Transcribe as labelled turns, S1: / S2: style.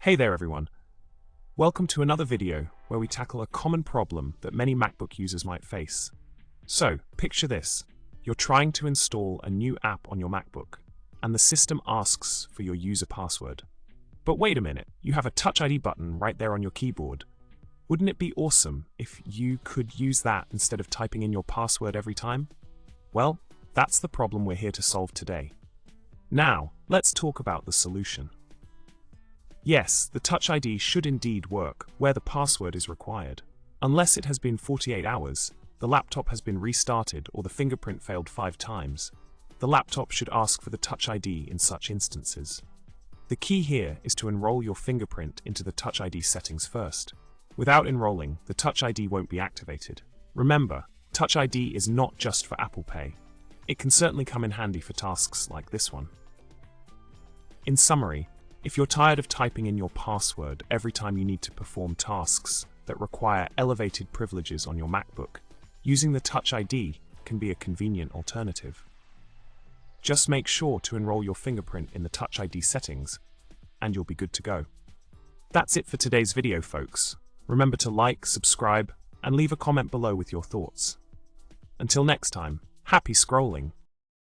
S1: Hey there everyone. Welcome to another video where we tackle a common problem that many MacBook users might face. So, picture this. You're trying to install a new app on your MacBook, and the system asks for your user password. But wait a minute, you have a Touch ID button right there on your keyboard. Wouldn't it be awesome if you could use that instead of typing in your password every time? Well, that's the problem we're here to solve today. Now, let's talk about the solution. Yes, the Touch ID should indeed work where the password is required. Unless it has been 48 hours, the laptop has been restarted or the fingerprint failed 5 times, the laptop should ask for the Touch ID in such instances. The key here is to enroll your fingerprint into the Touch ID settings first. Without enrolling, the Touch ID won't be activated. Remember, Touch ID is not just for Apple Pay. It can certainly come in handy for tasks like this one. In summary, if you're tired of typing in your password every time you need to perform tasks that require elevated privileges on your MacBook, using the Touch ID can be a convenient alternative. Just make sure to enroll your fingerprint in the Touch ID settings, and you'll be good to go. That's it for today's video, folks. Remember to like, subscribe, and leave a comment below with your thoughts. Until next time, happy scrolling!